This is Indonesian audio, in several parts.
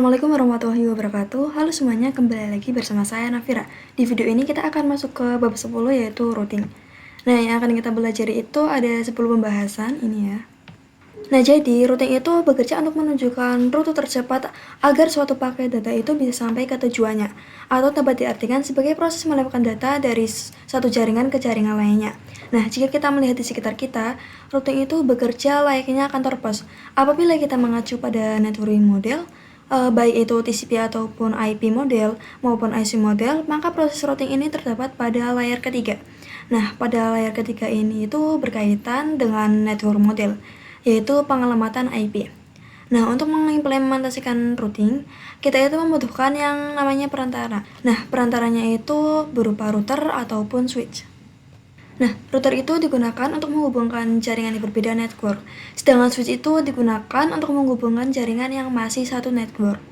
Assalamualaikum warahmatullahi wabarakatuh. Halo semuanya, kembali lagi bersama saya Nafira. Di video ini kita akan masuk ke bab 10 yaitu routing. Nah, yang akan kita belajar itu ada 10 pembahasan ini ya. Nah, jadi routing itu bekerja untuk menunjukkan rute tercepat agar suatu paket data itu bisa sampai ke tujuannya, atau dapat diartikan sebagai proses melakukan data dari satu jaringan ke jaringan lainnya. Nah, jika kita melihat di sekitar kita, routing itu bekerja layaknya kantor pos. Apabila kita mengacu pada networking model, baik itu TCP ataupun IP model maupun IC model, maka proses routing ini terdapat pada layar ketiga. Nah, pada layar ketiga ini itu berkaitan dengan network model, yaitu pengalamatan IP. Nah, untuk mengimplementasikan routing, kita itu membutuhkan yang namanya perantara. Nah, perantaranya itu berupa router ataupun switch. Nah, router itu digunakan untuk menghubungkan jaringan yang berbeda network, sedangkan switch itu digunakan untuk menghubungkan jaringan yang masih satu network.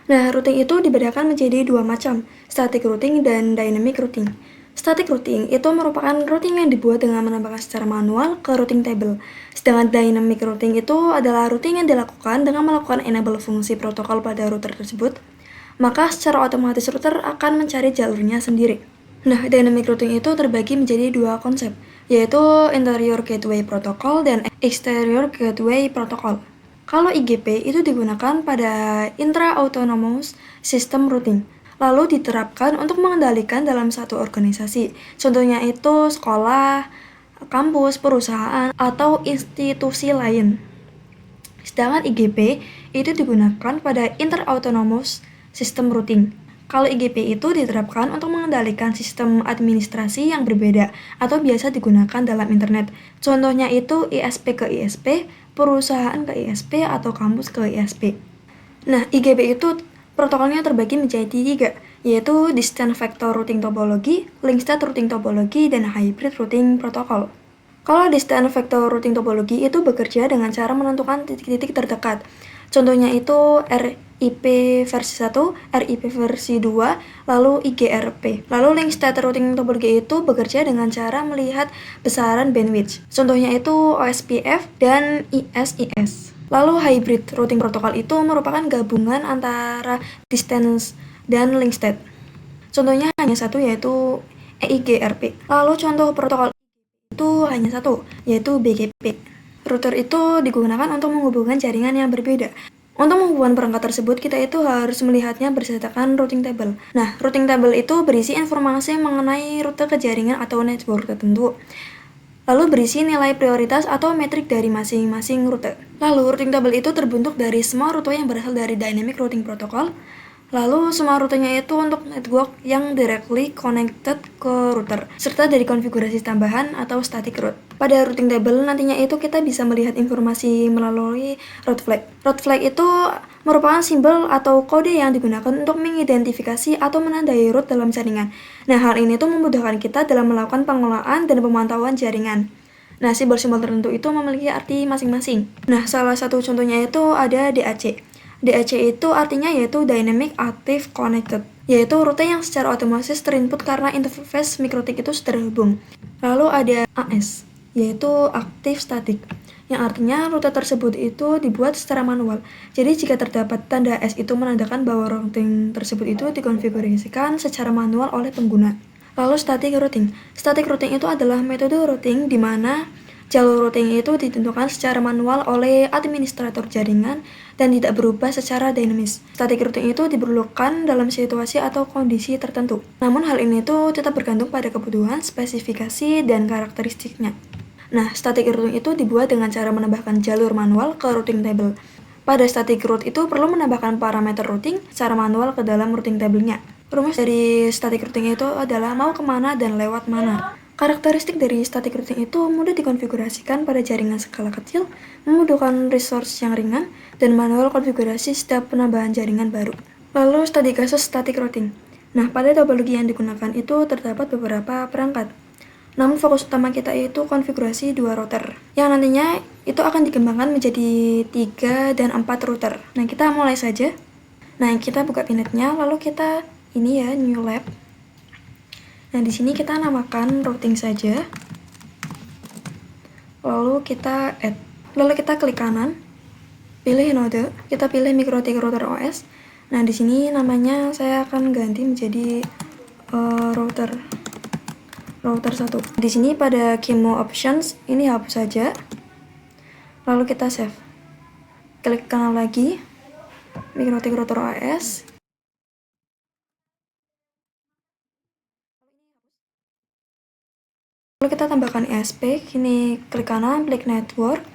Nah, routing itu dibedakan menjadi dua macam, static routing dan dynamic routing. Static routing itu merupakan routing yang dibuat dengan menambahkan secara manual ke routing table. Sedangkan dynamic routing itu adalah routing yang dilakukan dengan melakukan enable fungsi protokol pada router tersebut. Maka secara otomatis router akan mencari jalurnya sendiri. Nah, dynamic routing itu terbagi menjadi dua konsep, yaitu interior gateway protocol dan exterior gateway protocol. Kalau IGP itu digunakan pada intra-autonomous system routing, lalu diterapkan untuk mengendalikan dalam satu organisasi. Contohnya itu sekolah, kampus, perusahaan, atau institusi lain. Sedangkan IGP itu digunakan pada inter-autonomous system routing. Kalau IGP itu diterapkan untuk mengendalikan sistem administrasi yang berbeda atau biasa digunakan dalam internet. Contohnya itu ISP ke ISP, perusahaan ke ISP, atau kampus ke ISP. Nah, IGP itu protokolnya terbagi menjadi tiga, yaitu Distant Vector Routing Topology, Link State Routing Topology, dan Hybrid Routing Protocol. Kalau Distant Vector Routing Topology itu bekerja dengan cara menentukan titik-titik terdekat. Contohnya itu RIP versi 1, RIP versi 2, lalu IGRP. Lalu Link State Routing Topology itu bekerja dengan cara melihat besaran bandwidth. Contohnya itu OSPF dan ISIS. Lalu Hybrid Routing Protocol itu merupakan gabungan antara distance dan link state. Contohnya hanya satu, yaitu EIGRP. Lalu contoh protokol itu hanya satu, yaitu BGP. Router itu digunakan untuk menghubungkan jaringan yang berbeda. Untuk menghubungkan perangkat tersebut, kita itu harus melihatnya berdasarkan routing table. Nah, routing table itu berisi informasi mengenai rute ke jaringan atau network tertentu. Lalu berisi nilai prioritas atau metrik dari masing-masing rute. Lalu routing table itu terbentuk dari semua rute yang berasal dari dynamic routing protocol. Lalu semua rutenya itu untuk network yang directly connected ke router, serta dari konfigurasi tambahan atau static route. Pada routing table nantinya itu kita bisa melihat informasi melalui route flag. Route flag itu merupakan simbol atau kode yang digunakan untuk mengidentifikasi atau menandai route dalam jaringan. Nah, hal ini tuh memudahkan kita dalam melakukan pengelolaan dan pemantauan jaringan. Nah, simbol-simbol tertentu itu memiliki arti masing-masing. Nah, salah satu contohnya itu ada DAC. DAC itu artinya yaitu Dynamic Active Connected, yaitu rute yang secara otomatis terinput karena interface mikrotik itu terhubung. Lalu ada AS, yaitu Active Static, yang artinya rute tersebut itu dibuat secara manual. Jadi jika terdapat tanda S itu menandakan bahwa routing tersebut itu dikonfigurasikan secara manual oleh pengguna. Lalu static routing. Static routing itu adalah metode routing di mana jalur routing itu ditentukan secara manual oleh administrator jaringan dan tidak berubah secara dinamis. Static routing itu diperlukan dalam situasi atau kondisi tertentu. Namun hal ini itu tetap bergantung pada kebutuhan, spesifikasi, dan karakteristiknya. Nah, static routing itu dibuat dengan cara menambahkan jalur manual ke routing table. Pada static route itu perlu menambahkan parameter routing secara manual ke dalam routing table-nya. Rumus dari static routing itu adalah mau kemana dan lewat mana. Karakteristik dari static routing itu mudah dikonfigurasikan pada jaringan skala kecil, membutuhkan resource yang ringan, dan manual konfigurasi setiap penambahan jaringan baru. Lalu studi kasus static routing. Nah, pada topologi yang digunakan itu terdapat beberapa perangkat. Namun fokus utama kita itu konfigurasi 2 router, yang nantinya itu akan dikembangkan menjadi 3 dan 4 router. Nah, kita mulai saja. Nah, kita buka pinetnya, lalu kita ini ya, new lab. Nah, di sini kita namakan routing saja. Lalu kita add. Lalu kita klik kanan, pilih node, kita pilih MikroTik Router OS. Nah, di sini namanya saya akan ganti menjadi router 1. Di sini pada QEMU options ini hapus saja. Lalu kita save. Klik kanan lagi, MikroTik Router OS. Lalu kita tambahkan ISP. Kini klik kanan, klik network.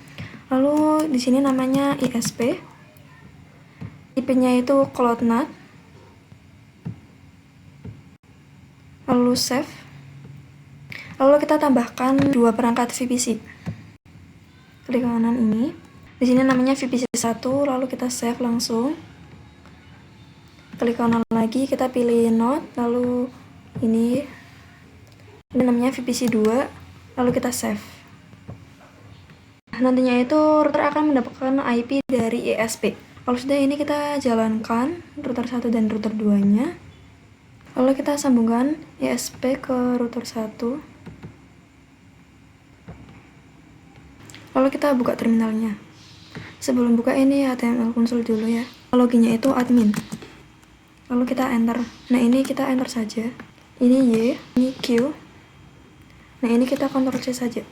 Lalu di sini namanya ISP. IP-nya itu CloudNAT. Lalu save. Lalu kita tambahkan 2 perangkat VPC. Klik kanan ini. Di sini namanya VPC 1, lalu kita save langsung. Klik kanan lagi, kita pilih node, lalu ini namanya VPC 2, lalu kita save. Nantinya itu router akan mendapatkan IP dari ISP. Kalau sudah, ini kita jalankan router 1 dan router 2-nya. Lalu kita sambungkan ISP ke router 1. Lalu kita buka terminalnya. Sebelum buka ini HTML console dulu ya. Loginnya itu admin. Lalu kita enter. Nah, ini kita enter saja. Ini Y, ini Q. Nah, ini kita Ctrl C saja.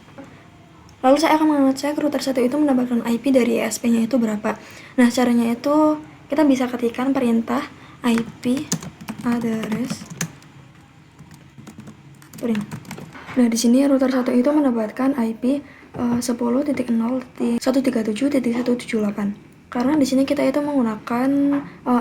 Lalu saya akan mengecek router 1 itu mendapatkan IP dari ISP-nya itu berapa. Nah, caranya itu kita bisa ketikkan perintah IP address. Nah, di sini router 1 itu mendapatkan IP 10.0.137.178. Karena di sini kita itu menggunakan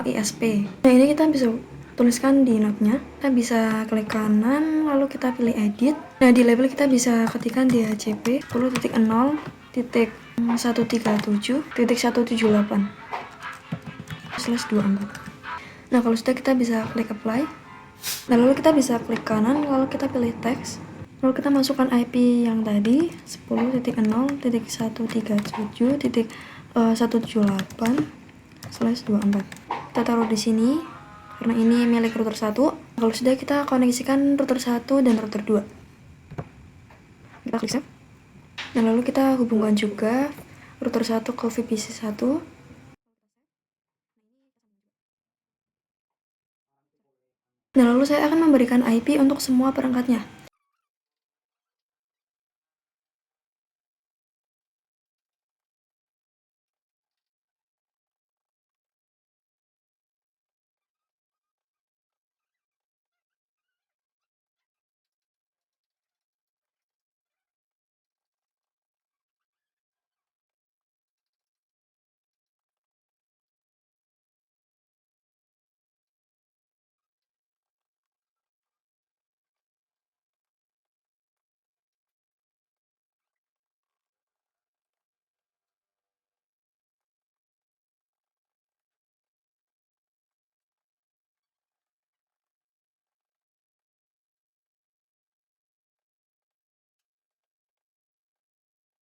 ISP. Nah, ini kita bisa tuliskan di node-nya. Kita bisa klik kanan, lalu kita pilih edit. Nah, di label kita bisa ketikkan DHCP 10.0.137.178/24. Nah, kalau sudah, kita bisa klik apply. Nah, lalu kita bisa klik kanan, lalu kita pilih text. Lalu kita masukkan IP yang tadi 10.0.137.178/24. Kita taruh di sini karena ini milik router 1. Kalau sudah, kita koneksikan router 1 dan router 2. Kita klik save. Nah, lalu kita hubungkan juga router 1 ke VPC 1. Nah, lalu saya akan memberikan IP untuk semua perangkatnya.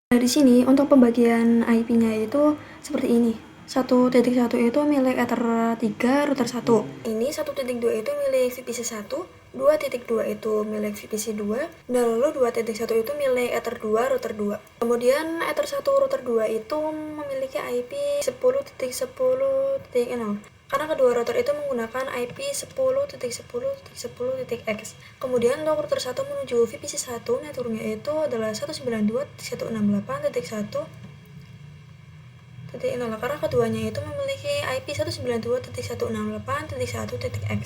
Nah, di sini untuk pembagian IP-nya itu seperti ini. 1.1 itu milik Ether 3 router 1. Ini 1.2 itu milik VPC 1, 2.2 itu milik VPC 2, dan lalu 2.1 itu milik Ether 2 router 2. Kemudian Ether 1 router 2 itu memiliki IP 10.10.0. Karena kedua router itu menggunakan IP 10.10.10.x. Kemudian untuk router 1 menuju VPC 1, networknya itu adalah 192.168.1.0. Karena keduanya itu memiliki IP 192.168.1.x.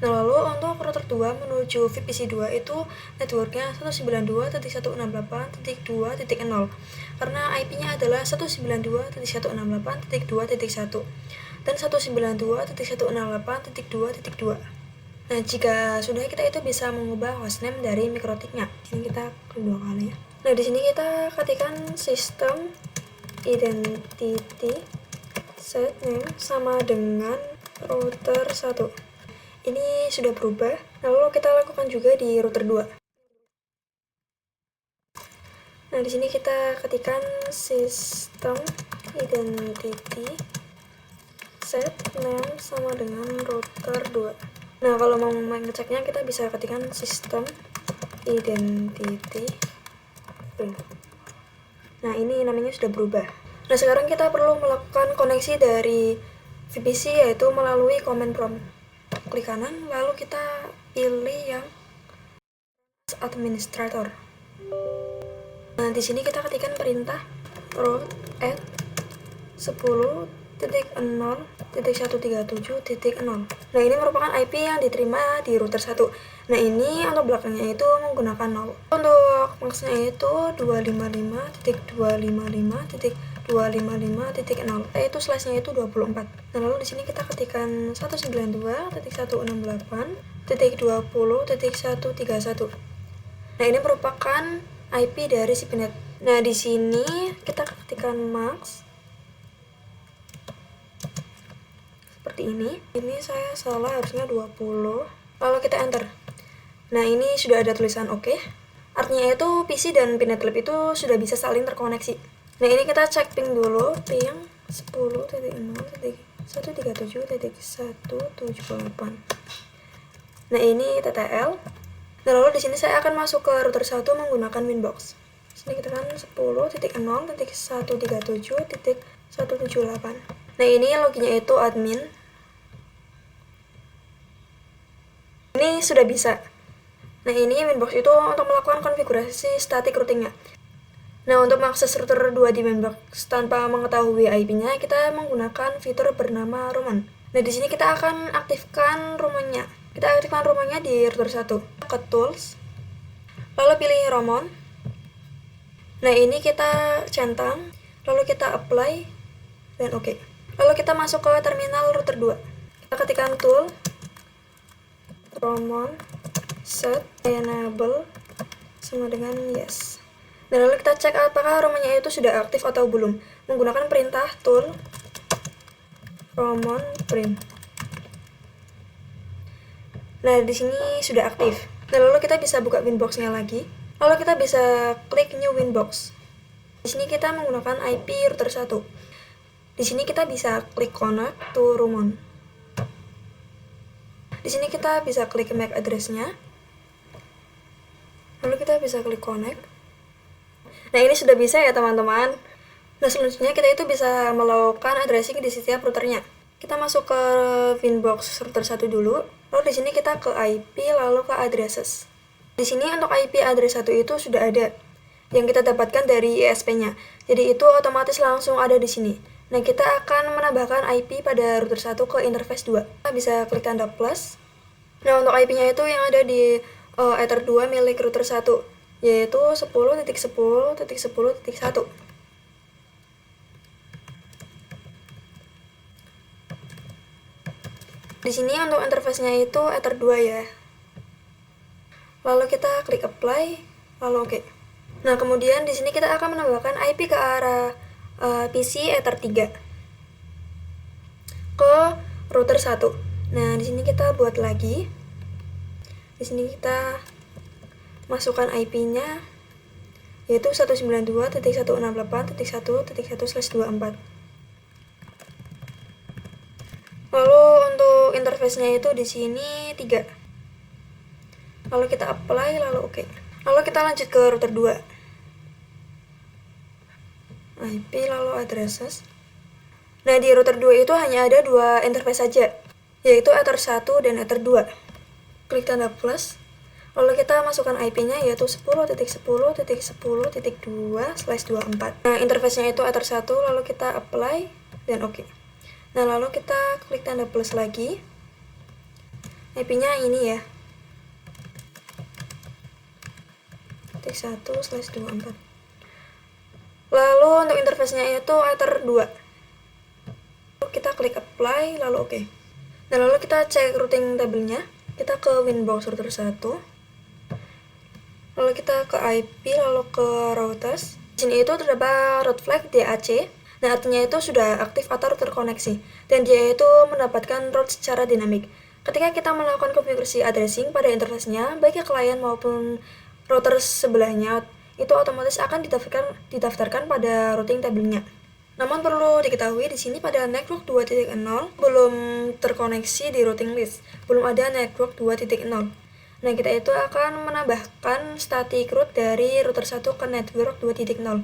Nah, lalu untuk router 2 menuju VPC 2 itu networknya 192.168.2.0 karena IP-nya adalah 192.168.2.1 dan 192.168.2.2. Nah, jika sudah, kita itu bisa mengubah hostname dari MikroTik-nya. Ini kita klik 2 kali ya. Nah, di sini kita ketikkan system identity set name sama dengan router 1. Ini sudah berubah. Lalu kita lakukan juga di router 2. Nah, di sini kita ketikkan system identity set name sama dengan router 2. Nah, kalau mau mengeceknya, kita bisa ketikkan system identity. Nah, ini namanya sudah berubah. Nah, sekarang kita perlu melakukan koneksi dari VPC yaitu melalui command prompt. Klik kanan, lalu kita pilih yang administrator. Nah, di sini kita ketikkan perintah root at 10.0.137.0. Nah, ini merupakan IP yang diterima di router 1. Nah, ini untuk belakangnya itu menggunakan 0. Untuk maksnya itu 255.255.255.0, yaitu slash-nya itu 24. Nah, lalu di sini kita ketikkan 192.168.20.131. Nah, ini merupakan IP dari SIPnet. Nah, di sini kita ketikkan max seperti ini. Ini saya salah, harusnya 20. Lalu kita enter. Nah, ini sudah ada tulisan oke. Artinya itu PC dan PNetLab itu sudah bisa saling terkoneksi. Nah, ini kita cek ping dulu, ping 10.0.137.178. Nah, ini TTL. Nah, lalu di sini saya akan masuk ke router 1 menggunakan Winbox. Sini kita kan 10.0.137.178. Nah, ini loginnya itu admin. Ini sudah bisa. Nah, ini Winbox itu untuk melakukan konfigurasi static routingnya. Nah, untuk mengakses router 2 di Winbox tanpa mengetahui IP-nya, kita menggunakan fitur bernama Roman. Nah, di sini kita akan aktifkan Romannya. Kita aktifkan Romannya di router 1. Ke Tools, lalu pilih Roman. Nah, ini kita centang, lalu kita apply, dan oke. Lalu kita masuk ke terminal router 2. Kita ketikkan tool, Roman, set, enable, sama dengan yes. Dan lalu kita cek apakah Romannya itu sudah aktif atau belum. Menggunakan perintah tool, Roman print. Nah, di sini sudah aktif. Nah, lalu kita bisa buka Winbox-nya lagi. Lalu kita bisa klik New Winbox. Di sini kita menggunakan IP router 1. Di sini kita bisa klik Connect to Roman. Di sini kita bisa klik MAC address-nya. Lalu kita bisa klik Connect. Nah, ini sudah bisa ya, teman-teman. Nah, selanjutnya kita itu bisa melakukan addressing di setiap routernya. Kita masuk ke Winbox router 1 dulu. Lalu di sini kita ke IP, lalu ke addresses. Di sini untuk IP address 1 itu sudah ada yang kita dapatkan dari ISP-nya. Jadi itu otomatis langsung ada di sini. Nah, kita akan menambahkan IP pada router 1 ke interface 2. Kita bisa klik tanda plus. Nah, untuk IP-nya itu yang ada di Ether 2 milik router 1, yaitu 10.10.10.1. Di sini untuk interface-nya itu Ether 2 ya. Lalu kita klik apply, lalu oke. Nah, kemudian di sini kita akan menambahkan IP ke arah PC Ether 3 ke router 1. Nah, di sini kita buat lagi. Di sini kita masukkan IP-nya yaitu 192.168.1.1/24. Lalu untuk interface-nya itu di sini 3. Lalu kita apply, lalu oke. Lalu kita lanjut ke router 2. IP lalu addresses. Nah, di router 2 itu hanya ada 2 interface saja, yaitu Ether 1 dan Ether 2. Klik tanda plus. Lalu kita masukkan IP-nya yaitu 10.10.10.2/24. Nah, interface-nya itu Ether 1, lalu kita apply dan oke. Nah, lalu kita klik tanda plus lagi. IP-nya ini ya. 1/24. Lalu untuk interface-nya itu Ether 2. Kita klik apply, lalu oke. Nah, lalu kita cek routing table-nya. Kita ke Winbox router 1. Lalu kita ke IP, lalu ke routers. Di sini itu terdapat route flag DAC. Nah, artinya itu sudah aktif atau terkoneksi, dan dia itu mendapatkan route secara dinamik. Ketika kita melakukan konfigurasi addressing pada interface-nya, baik ya klien maupun router sebelahnya, itu otomatis akan didaftarkan pada routing table-nya. Namun perlu diketahui di sini pada network 2.0 belum terkoneksi di routing list, belum ada network 2.0. Nah, kita itu akan menambahkan static route dari router 1 ke network 2.0.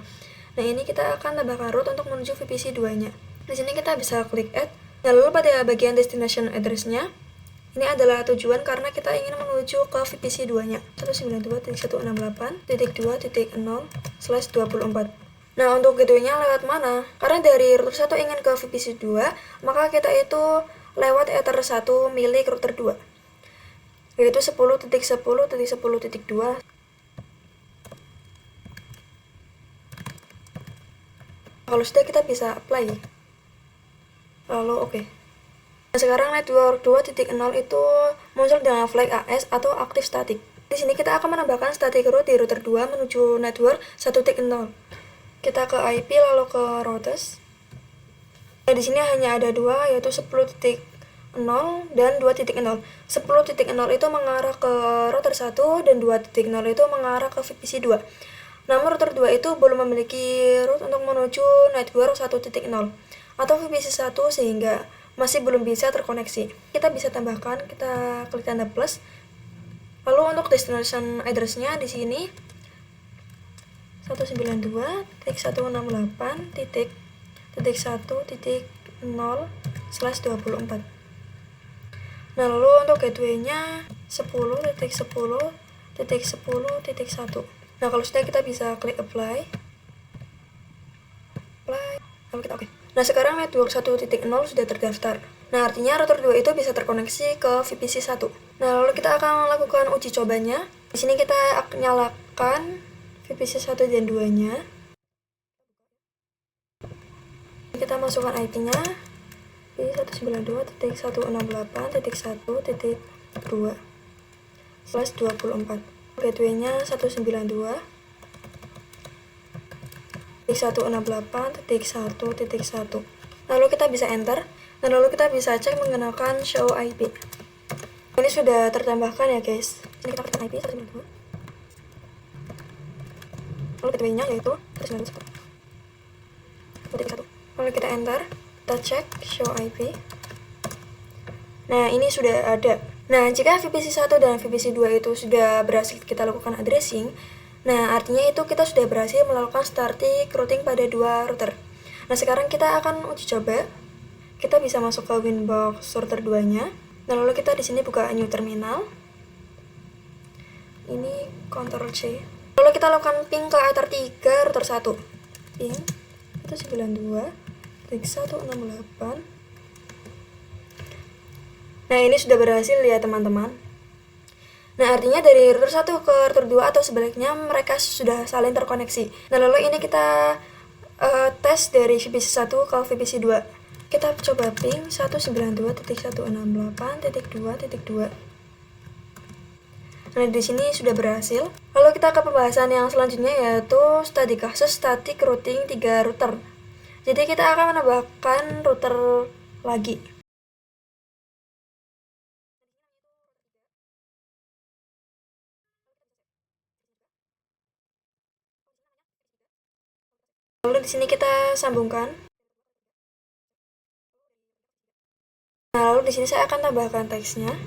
Nah, ini kita akan tambahkan route untuk menuju VPC 2-nya. Di sini kita bisa klik add, Nah, lalu pada bagian destination address-nya, ini adalah tujuan karena kita ingin menuju ke VPC 2-nya, 192.168.0/24. Nah, untuk gateway-nya lewat mana? Karena dari router 1 ingin ke VPC 2, maka kita itu lewat Ether 1 milik router 2, yaitu 10.10.10.2. Kalau sudah, kita bisa apply. Lalu oke. Nah, sekarang network 2.0 itu muncul dengan flag AS atau aktif static. Di sini kita akan menambahkan static route di router 2 menuju network 1.0. Kita ke IP lalu ke routers. Nah, di sini hanya ada dua, yaitu 10.0 dan 2.0. 10.0 itu mengarah ke router 1 dan 2.0 itu mengarah ke VPC 2. Namun router 2 itu belum memiliki route untuk menuju network 1.0 atau VPC 1 sehingga masih belum bisa terkoneksi. Kita bisa tambahkan, kita klik tanda plus. Lalu untuk destination address-nya di sini 192.1.1.0/24. Nah, lalu untuk gateway-nya 10.10.10.1. Nah, kalau sudah, kita bisa klik apply. Lalu kita oke. Nah, sekarang network 1.0 sudah terdaftar. Nah, artinya router 2 itu bisa terkoneksi ke VPC 1. Nah, lalu kita akan melakukan uji cobanya. Di sini kita akan nyalakan VPC 1 dan 2-nya. Kita masukkan IP-nya di 192.168.1.2/24. Gateway-nya 192.168.1.1. Lalu kita bisa enter, dan lalu kita bisa cek menggunakan show IP. Ini sudah tertambahkan ya guys. Ini kita klik IP 192. Lalu gateway-nya yaitu 192.1.1. Lalu kita enter, kita cek show IP. Nah, ini sudah ada. Nah, jika VPC 1 dan VPC 2 itu sudah berhasil kita lakukan addressing, nah artinya itu kita sudah berhasil melakukan static routing pada dua router. Nah, sekarang kita akan uji coba. Kita bisa masuk ke Winbox router 2-nya. Nah, lalu kita di sini buka new terminal. Ini Ctrl C. Lalu kita lakukan ping ke Ether 3 router 1. Ping 192.168. Nah, ini sudah berhasil ya teman-teman. Nah, artinya dari router 1 ke router 2 atau sebaliknya mereka sudah saling terkoneksi. Nah, lalu ini kita tes dari VPC 1 ke VPC 2. Kita coba ping 192.168.2.2. Nah, di sini sudah berhasil. Lalu kita ke pembahasan yang selanjutnya, yaitu studi kasus static routing 3 router. Jadi kita akan menambahkan router lagi. Lalu di sini kita sambungkan. Nah, lalu di sini saya akan tambahkan teksnya.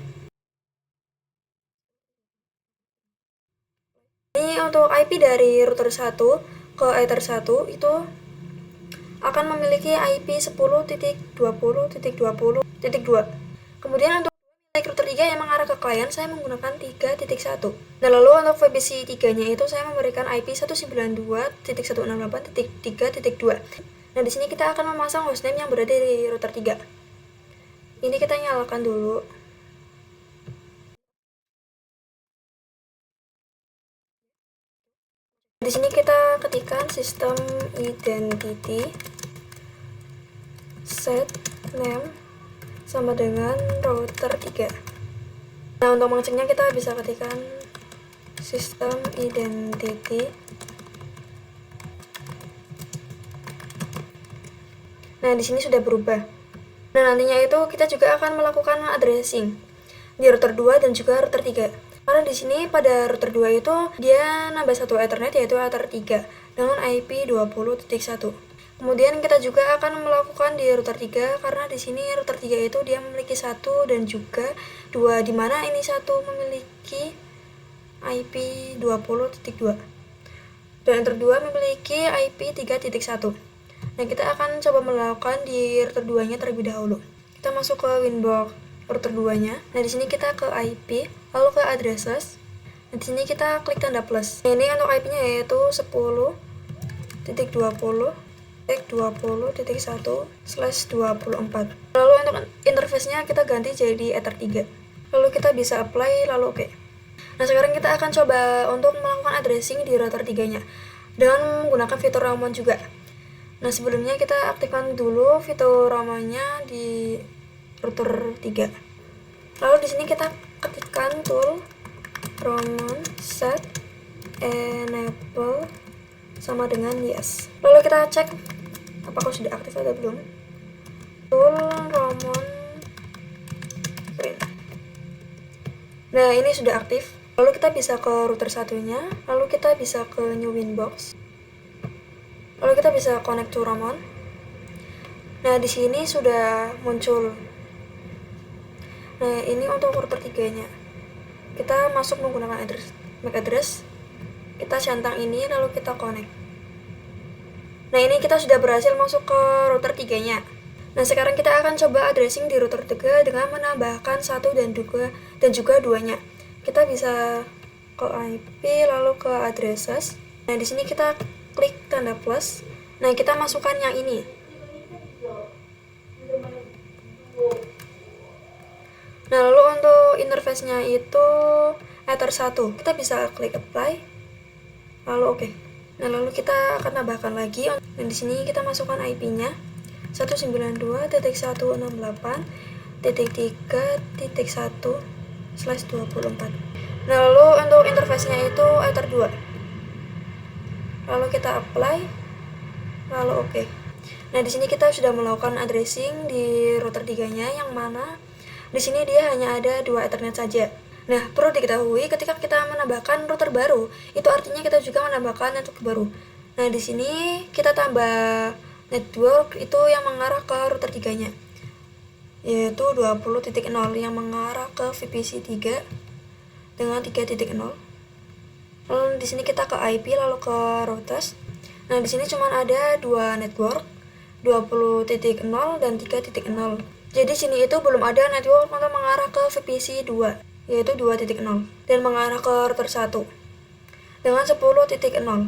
Ini untuk IP dari router 1 ke Ether 1 itu akan memiliki IP 10.20.20.2. Kemudian untuk router 3 yang mengarah ke klien, saya menggunakan 3.1. Nah, lalu untuk VPC 3-nya itu saya memberikan IP 192.168.3.2. Nah, di sini kita akan memasang hostname yang berada di router 3. Ini kita nyalakan dulu. Di sini kita ketikkan sistem identity set name sama dengan router 3. Nah, untuk mengeceknya kita bisa ketikkan sistem identity. Nah, di sini sudah berubah. Nah, nantinya itu kita juga akan melakukan addressing di router 2 dan juga router 3. Karena di sini pada router 2 itu dia nambah satu Ethernet, yaitu Ether 3 dengan IP 20.1. Kemudian kita juga akan melakukan di router 3 karena di sini router 3 itu dia memiliki 1 dan juga 2, di mana ini 1 memiliki IP 20.2 dan router 2 memiliki IP 3.1. Nah, kita akan coba melakukan di router 2-nya terlebih dahulu. Kita masuk ke Winbox router 2-nya. Nah, di sini kita ke IP, lalu ke addresses. Nah, di sini kita klik tanda plus. Nah, ini untuk IP-nya yaitu 10.20.20.1/24. Lalu untuk interface-nya kita ganti jadi Ether 3. Lalu kita bisa apply, lalu oke. Nah, sekarang kita akan coba untuk melakukan addressing di router 3-nya dengan menggunakan fitur Ramon juga. Nah, sebelumnya kita aktifkan dulu fitur Ramonnya di router 3. Lalu di sini kita ketikkan tool Ramon set enable sama dengan yes. Lalu kita cek apakah sudah aktif atau belum. Tool Ramon print. Nah, ini sudah aktif. Lalu kita bisa ke router satunya, lalu kita bisa ke new Winbox. Lalu kita bisa connect to Ramon. Nah, di sini sudah muncul. Nah, ini untuk router 3-nya. Kita masuk menggunakan MAC address. Kita centang ini lalu kita connect. Nah, ini kita sudah berhasil masuk ke router 3-nya. Nah, sekarang kita akan coba addressing di router 3 dengan menambahkan 1 dan juga 2-nya. Kita bisa ke IP lalu ke addresses. Nah, di sini kita klik tanda plus. Nah, kita masukkan yang ini. Nah, lalu untuk interface-nya itu Ether 1. Kita bisa klik apply. Lalu oke. Nah, lalu kita akan tambahkan lagi. Dan di sini kita masukkan IP-nya 192.168.3.1/24. Nah, lalu untuk interface-nya itu Ether 2. Lalu kita apply, lalu oke. Nah, di sini kita sudah melakukan addressing di router 3-nya, yang mana di sini dia hanya ada 2 Ethernet saja. Nah, perlu diketahui ketika kita menambahkan router baru, itu artinya kita juga menambahkan network baru. Nah, di sini kita tambah network itu yang mengarah ke router 3-nya, yaitu 20.0 yang mengarah ke VPC 3 dengan 3.0. Lalu di sini kita ke IP lalu ke routers. Nah, di sini cuma ada 2 network, 20.0 dan 3.0. Jadi sini itu belum ada network untuk mengarah ke VPC 2, yaitu 2.0 dan mengarah ke router 1 dengan 10.0.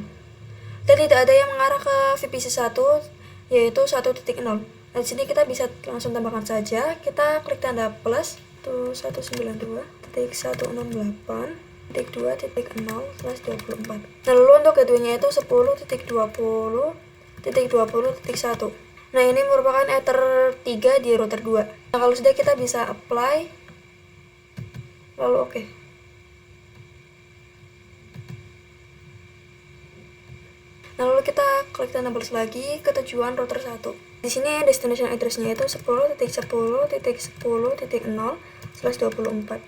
Dan tidak ada yang mengarah ke VPC 1 yaitu 1.0. Nah, di sini kita bisa langsung tambahkan saja. Kita klik tanda plus itu 192.168.2.0/24. Nah, lalu untuk gateway-nya itu 10.20.20.1. Nah, ini merupakan Ether 3 di router 2. Nah, kalau sudah kita bisa apply lalu oke. Nah, lalu kita klik tanda plus lagi ke tujuan router 1. Di sini destination address-nya itu 10.10.10.0/24.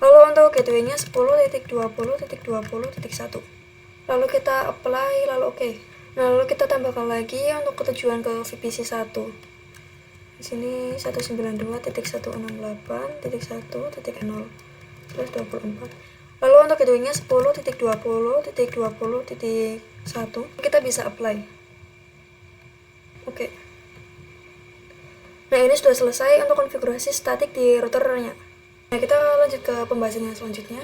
Lalu untuk gateway-nya 10.20.20.1. Lalu kita apply lalu oke. Nah, lalu kita tambahkan lagi untuk ketujuan ke VPC 1. Di sini 192.168.1.0/24. Lalu untuk gateway-nya 10.20.20.1. Kita bisa apply. Oke. Nah, ini sudah selesai untuk konfigurasi statik di routernya. Nah, kita lanjut ke pembahasan yang selanjutnya,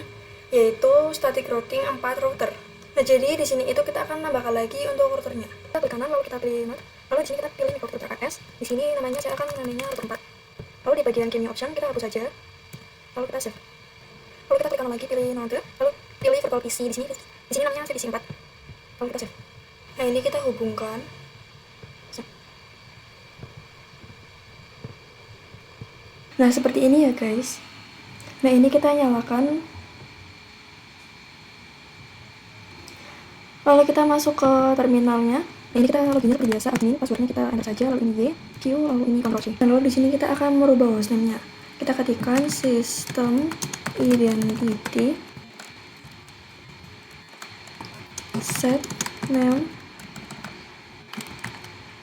yaitu static routing 4 router. Nah, jadi di sini itu kita akan nambahkan lagi untuk routernya. Kita klik kanan lalu kita pilih mode. Lalu di sini kita pilih network router AS. Di sini namanya saya akan namanya router 4. Lalu di bagian game option kita hapus saja. Lalu kita save. Lalu kita klik kanan lagi pilih node. Lalu pilih virtual PC di sini namanya VPC 4. Lalu kita save. Nah, ini kita hubungkan. Nah, seperti ini ya guys. Nah, ini kita nyalakan. Lalu kita masuk ke terminalnya. Nah, ini kita loginnya seperti biasa, admin, passwordnya kita enter saja, lalu ini Y, Q, lalu ini Ctrl C. Dan lalu di sini kita akan merubah hostname-nya. Kita ketikkan system identity set name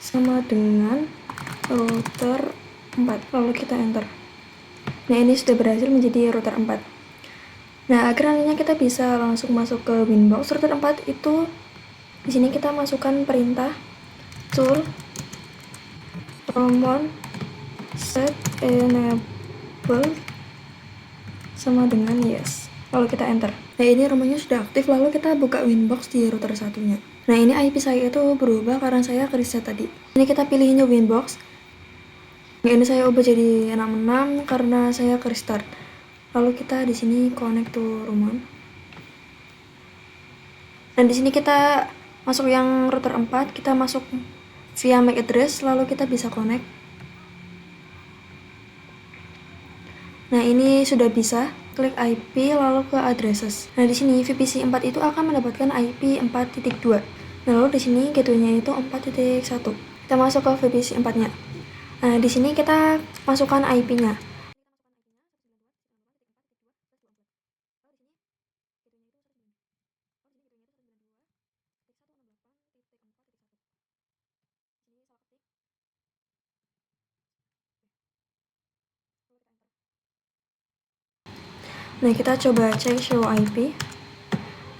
sama dengan router 4. Lalu kita enter. Nah, ini sudah berhasil menjadi router 4. Nah, agar nantinya kita bisa langsung masuk ke Winbox router 4 itu, di sini kita masukkan perintah tool Ramon set enable sama dengan yes, lalu kita enter. Nah, ini rumahnya sudah aktif, lalu kita buka Winbox di router satunya. Nah, ini IP saya itu berubah karena saya ke reset tadi. Ini kita pilih new Winbox. Nah, ini saya ubah jadi 66 karena saya ke restart. Lalu kita di sini connect to room. Dan di sini kita masuk yang router 4, kita masuk via MAC address, lalu kita bisa connect. Nah, ini sudah bisa. Klik IP lalu ke addresses. Nah, di sini VPC 4 itu akan mendapatkan IP 4.2. Nah, lalu di sini gateway-nya itu 4.1. Kita masuk ke VPC 4-nya. Nah, di sini kita masukkan IP-nya. Nah, kita coba cek show IP.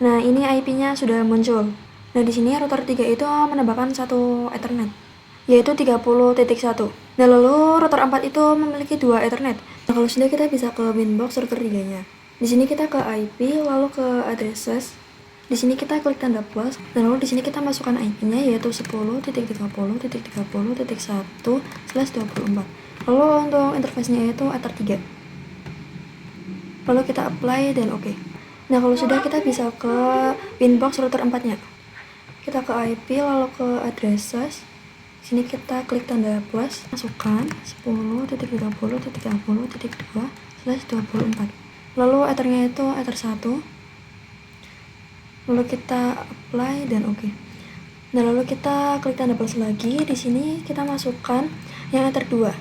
Nah, ini IP-nya sudah muncul. Nah, di sini router 3 itu menambahkan satu Ethernet, yaitu 30.1. Nah, lalu router 4 itu memiliki 2 Ethernet. Nah, kalau sudah kita bisa ke Winbox router 3-nya. Di sini kita ke IP, lalu ke addresses. Di sini kita klik tanda plus, dan lalu di sini kita masukkan IP-nya yaitu 10.30.30.1/24. Lalu untuk interface-nya yaitu Ether 3. Lalu kita apply dan oke. Nah, kalau sudah kita bisa ke Winbox router 4-nya. Kita ke IP lalu ke addresses. Sini kita klik tanda plus, masukkan 10.30.30.2/24. Lalu ethernya itu ether 1. Lalu kita apply dan oke. Nah, lalu kita klik tanda plus lagi. Di sini kita masukkan yang ether 2,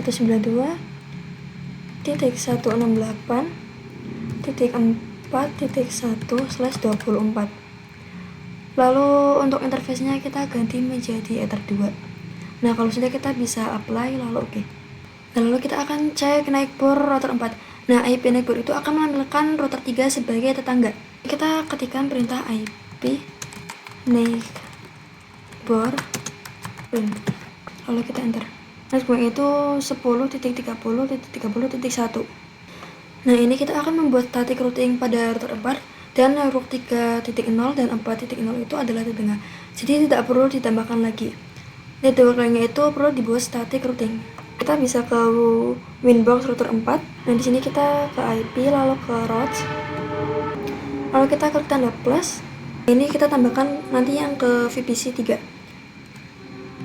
192.168.4.1/24. Lalu untuk interface-nya kita ganti menjadi ether 2. Nah, kalau sudah kita bisa apply lalu oke. Nah, lalu kita akan cek neighbor router 4. Nah, IP neighbor itu akan menampilkan router 3 sebagai tetangga. Kita ketikkan perintah IP neighbor win. Lalu kita enter. Nah, itu 10.30.30.1. Nah, ini kita akan membuat static routing pada router 4, dan network 3.0 dan 4.0 itu adalah tetangga. Jadi tidak perlu ditambahkan lagi. Network lainnya itu perlu dibuat static routing. Kita bisa ke Winbox router 4. Nah, di sini kita ke IP lalu ke routes. Lalu kita klik tanda plus. Ini kita tambahkan nanti yang ke VPC 3.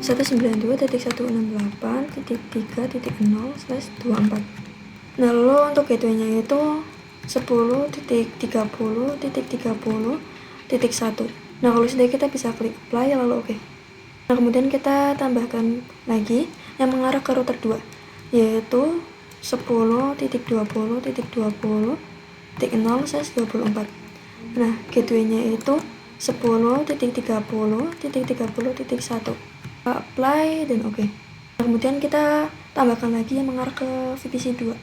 192.168.3.0/24. Nah, lalu untuk gateway-nya itu 10.30.30.1. Nah, kalau sudah kita bisa klik apply lalu oke. Nah, kemudian kita tambahkan lagi yang mengarah ke router 2, yaitu 10.20.20.0/24. Nah, gateway-nya itu 10.30.30.1. Apply dan oke. Nah, kemudian kita tambahkan lagi yang mengarah ke VPC 2,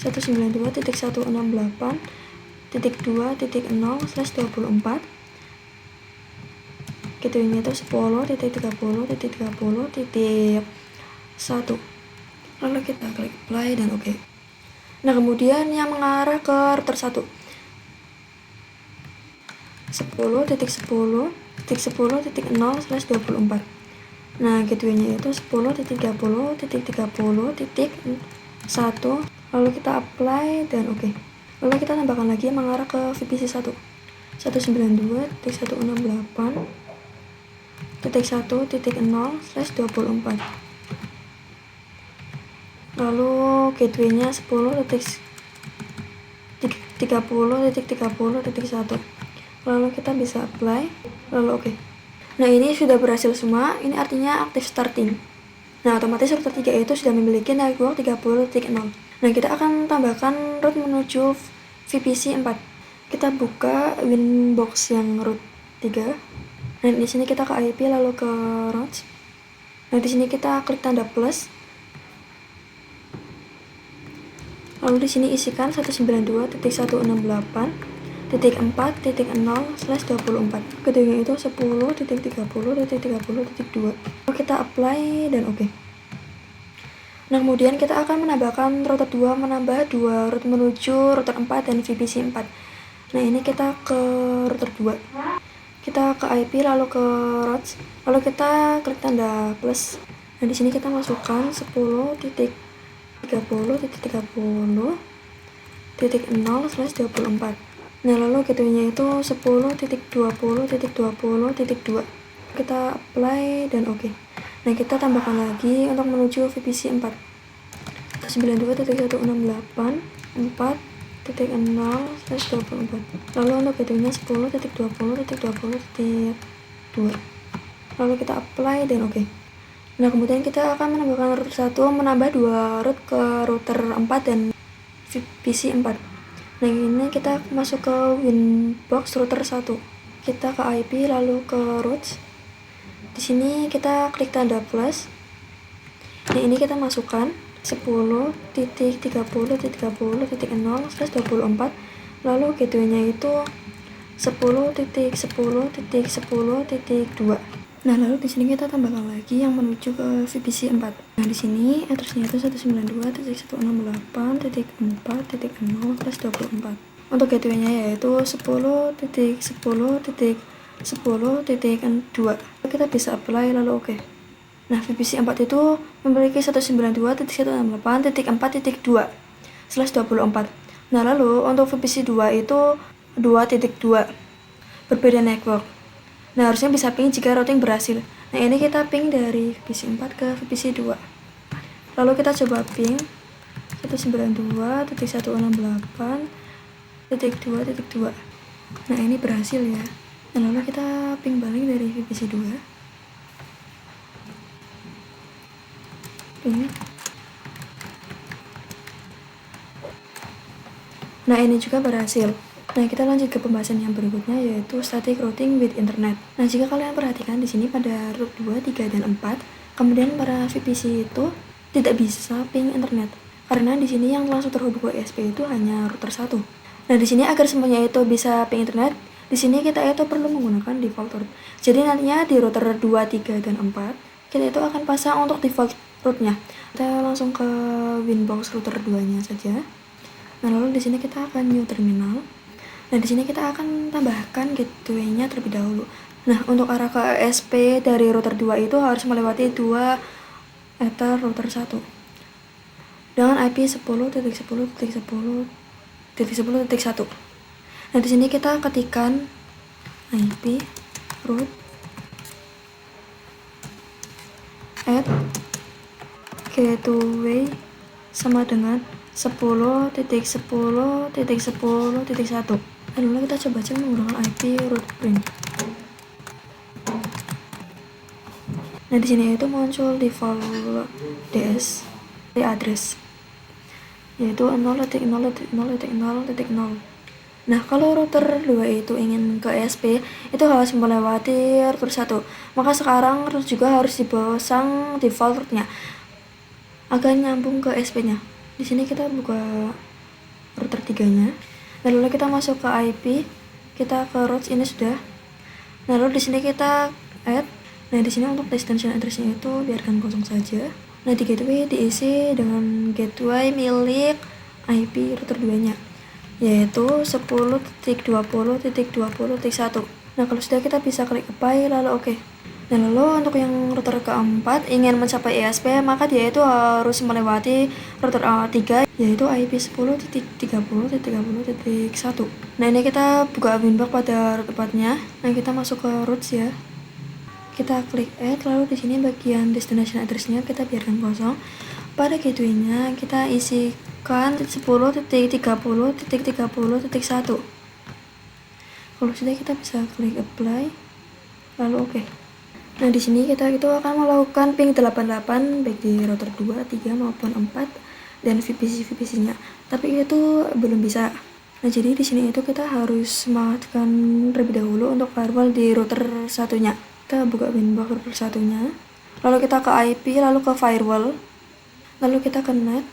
192.168.2.0/24. Gateway-nya itu 10.30.30.1. Lalu kita klik apply dan oke. Nah, kemudian yang mengarah ke router 1, 10.10.10.0/24. Nah, gateway-nya itu 10.30.30.1. Lalu kita apply dan oke. Lalu kita tambahkan lagi yang mengarah ke VPC 1, 192.168.1.0/24. Lalu gateway-nya 10.30.30.1. Lalu kita bisa apply lalu oke. Nah, ini sudah berhasil semua. Ini artinya aktif starting. Nah, otomatis router 3 itu sudah memiliki network 30.0. Nah, kita akan tambahkan route menuju VPC 4. Kita buka Winbox yang route 3. Nah, di sini kita ke IP lalu ke routes. Nah, di sini kita klik tanda plus. Lalu di sini isikan 192.168.4.0/24. Keduanya itu 10.30.30.2. Lalu kita apply dan oke. Nah, kemudian kita akan menambahkan router 2 menambah 2 root menuju router 4 dan VPC 4. Nah, ini kita ke router 2. Kita ke IP lalu ke routes, lalu kita klik tanda plus. Nah, di sini kita masukkan 10.30.30.0/24. Nah, lalu gateway-nya itu 10.20.20.2. Kita apply dan oke. Nah, kita tambahkan lagi untuk menuju VPC 4. 92.168.4.0/24. Lalu untuk gateway-nya 10.20.20.2. Lalu kita apply dan oke. Nah, kemudian kita akan menambahkan router 1 menambah 2 root ke router 4 dan VPC 4. Nah, ini kita masuk ke Winbox router 1. Kita ke IP lalu ke routes. Di sini kita klik tanda plus. Nah, ini kita masukkan 10.30.30.0/24. Lalu gateway-nya itu 10.10.10.2. Nah, lalu di sini kita tambahkan lagi yang menuju ke VPC 4. Nah, di sini address-nya itu 192.168.4.0/24. Untuk gateway-nya yaitu 10.10.10.2. Kita bisa apply lalu oke. Nah, VPC 4 itu memiliki 192.168.4.2/24. Nah, lalu untuk VPC 2 itu 2.2 berbeda network. Nah, harusnya bisa ping jika routing berhasil. Nah, ini kita ping dari VPC 4 ke VPC 2. Lalu kita coba ping 192.168.2.2. Nah, ini berhasil ya. Nah, lalu kita ping balik dari VPC 2. Ping. Nah, ini juga berhasil. Nah, kita lanjut ke pembahasan yang berikutnya yaitu static routing with internet. Nah, jika kalian perhatikan di sini pada root 2, 3, dan 4, kemudian para VPC itu tidak bisa ping internet. Karena di sini yang langsung terhubung ke ISP itu hanya router 1. Nah, di sini agar semuanya itu bisa ping internet, di sini kita itu perlu menggunakan default route. Jadi nantinya di router 2, 3, dan 4, kita itu akan pasang untuk default route-nya. Kita langsung ke Winbox router 2-nya saja. Nah, lalu di sini kita akan new terminal. Nah, di sini kita akan tambahkan gateway-nya terlebih dahulu. Nah, untuk arah ke ISP dari router 2 itu harus melewati 2 ether router 1 dengan IP 10.10.10.10.1. Nah, di sini kita ketikkan IP root at gateway sama dengan 10.10.10.1. Lalu kita coba cek menggunakan IP root print. Nah, di sini itu muncul default DS address yaitu 0.0.0.0.0. Nah, kalau router 2 itu ingin ke ISP, itu harus melewati router 1. Maka sekarang router juga harus dipasang default route-nya agar nyambung ke ISP-nya. Di sini kita buka router 3-nya. Lalu kita masuk ke IP, kita ke routes ini sudah. Lalu di sini kita add. Nah, di sini untuk destination address-nya itu biarkan kosong saja. Nah, di gateway diisi dengan gateway milik IP router 2-nya yaitu 10.20.20.1. Nah, kalau sudah kita bisa klik apply lalu oke. Dan lalu untuk yang router keempat ingin mencapai ISP, maka dia itu harus melewati router 3 yaitu IP 10.30.30.1. Nah, ini kita buka Winbox pada root 4-nya. Nah, kita masuk ke routes ya. Kita klik add, lalu di sini bagian destination address-nya kita biarkan kosong. Pada gateway-nya kita isikan 10.30.30.1. Kalau sudah kita bisa klik apply lalu oke. Nah, di sini kita itu akan melakukan ping 88 baik di router 2, 3 maupun 4 dan VPC-nya. Tapi itu belum bisa. Nah, jadi di sini itu kita harus matikan terlebih dahulu untuk firewall di router satunya. Kita buka Winbox router satunya. Lalu kita ke IP, lalu ke firewall. Lalu kita ke net.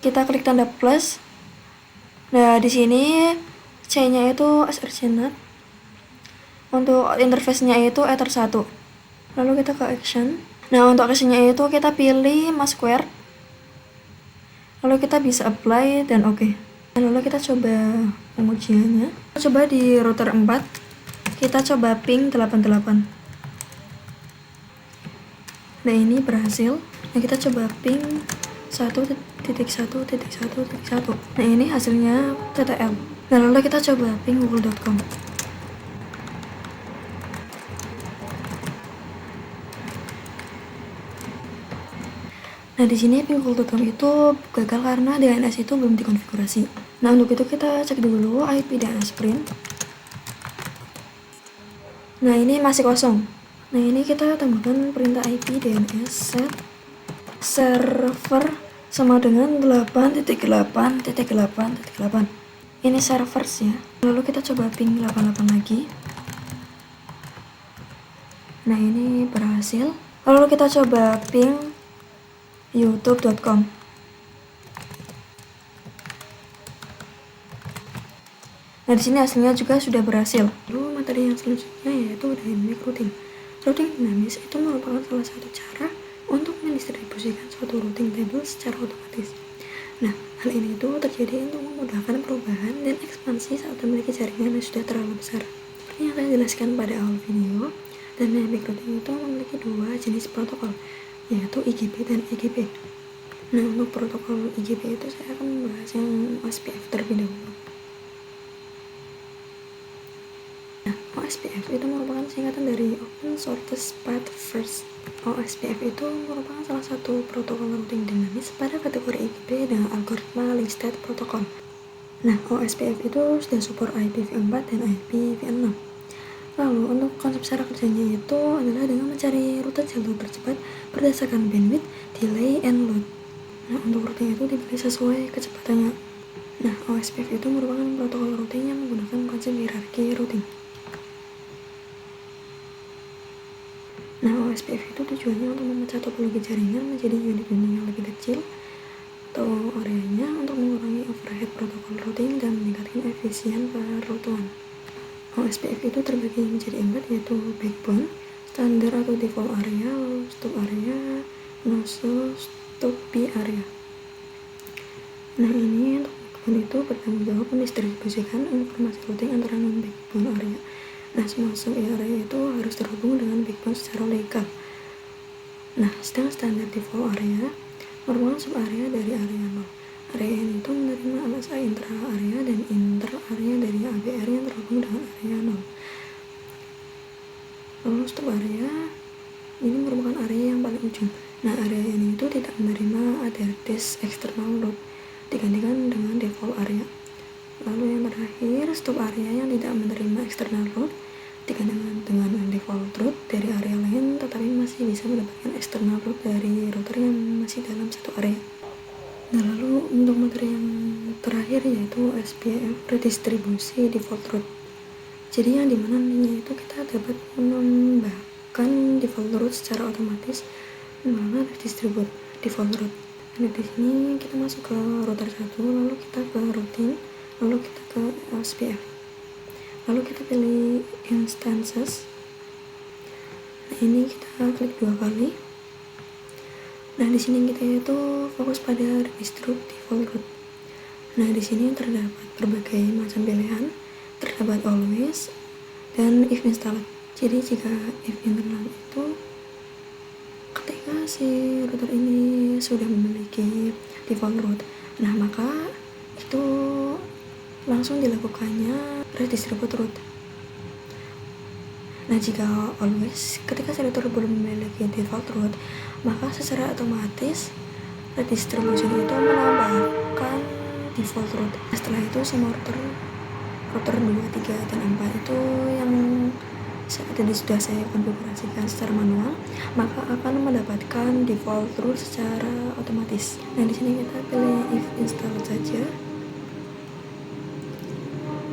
Kita klik tanda plus. Nah, di sini C-nya itu SRC net. Untuk interface-nya itu Ether 1. Lalu kita ke action. Nah, untuk actionnya itu kita pilih mas square, lalu kita bisa apply dan oke. Lalu kita coba pengujiannya. Coba di router 4, kita coba ping 88. Nah, ini berhasil. Nah, kita coba ping 1.1.1.1. Nah, ini hasilnya TTL. Nah, lalu kita coba ping google.com. Nah, di sini ping google.com itu gagal karena DNS itu belum dikonfigurasi. Nah, untuk itu kita cek dulu IP DNS print. Nah, ini masih kosong. Nah, ini kita tambahkan perintah IP DNS set server sama dengan 8.8.8.8. Ini servers ya. Lalu kita coba ping 88 lagi. Nah, ini berhasil. Lalu kita coba ping youtube.com. Nah, di sini hasilnya juga sudah berhasil. Lalu materi yang selanjutnya yaitu dynamic routing. Routing dinamis itu merupakan salah satu cara untuk mendistribusikan suatu routing table secara otomatis. Nah, hal ini itu terjadi untuk memudahkan perubahan dan ekspansi saat memiliki jaringan yang sudah terlalu besar. Seperti yang saya jelaskan pada awal video, dynamic routing itu memiliki dua jenis protokol, yaitu IGP dan EGP. Nah, untuk protokol IGP itu saya akan membahas yang OSPF terlebih dahulu. OSPF itu merupakan singkatan dari Open Shortest Path First. OSPF itu merupakan salah satu protokol routing dinamis pada kategori IGP dengan algoritma link state protocol. Nah, OSPF itu sudah support IPv4 dan IPv6. Lalu, untuk konsep cara kerjanya itu adalah dengan mencari rute jalur tercepat berdasarkan bandwidth, delay, and load. Nah, untuk routing itu dipilih sesuai kecepatannya. Nah, OSPF itu merupakan protokol routing yang menggunakan konsep hierarki routing. Nah, OSPF itu tujuannya untuk memecah topologi jaringan menjadi unit-unit yang lebih kecil atau areanya untuk mengurangi overhead protokol routing dan meningkatkan efisien perutuan. OSPF itu terbagi menjadi 4, yaitu backbone, standar atau default area, stop area, nozzle, stop B area. Nah, ini untuk backbone itu bertanggung jawab mendistribusikan informasi routing antara non-backbone area. Nah, semua sub-area itu harus terhubung dengan backbone secara legal. Nah, sedang standar default area merupakan sub-area dari area 0. Area ini itu menerima LSI intra-area dan inter-area dari ABR yang terhubung dengan area 0. Lalu stop-area ini merupakan area yang paling ujung. Nah, area ini itu tidak menerima address external load, digantikan dengan default area. Lalu yang terakhir, stop area yang tidak menerima external load digantikan dengan default route dari area lain, tetapi masih bisa mendapatkan external route dari router yang masih dalam satu area. Nah, lalu untuk materi yang terakhir yaitu SPF, redistribusi default route. Jadi yang dimana nantinya itu kita dapat menambahkan default route secara otomatis menggunakan redistribute default route. Nah, di sini kita masuk ke router 1, lalu kita ke routing, lalu kita ke SPF, lalu kita pilih instances. Nah, ini kita klik 2 kali. Nah, di sini kita itu fokus pada redistribute default route. Nah, di sini terdapat berbagai macam pilihan, terdapat always dan if installed. Jadi jika if internal itu ketika si router ini sudah memiliki default route, nah maka itu langsung dilakukannya redistribute route. Nah, jika always, ketika si router belum memiliki default route, maka secara otomatis redistribution itu menambahkan default route. Setelah itu semua router 2, 3, dan 4 itu yang tadi sudah saya konfigurasikan secara manual, maka akan mendapatkan default route secara otomatis. Nah, di sini kita pilih if install saja,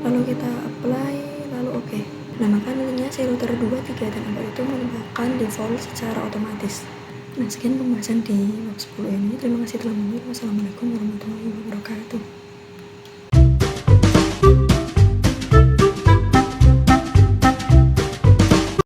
lalu kita apply, lalu oke. Nah, maka nantinya si router 2, 3, dan 4 itu menambahkan default secara otomatis. Nah, sekian pembahasan di bab 10 ini. Terima kasih telah menonton. Wassalamualaikum warahmatullahi wabarakatuh.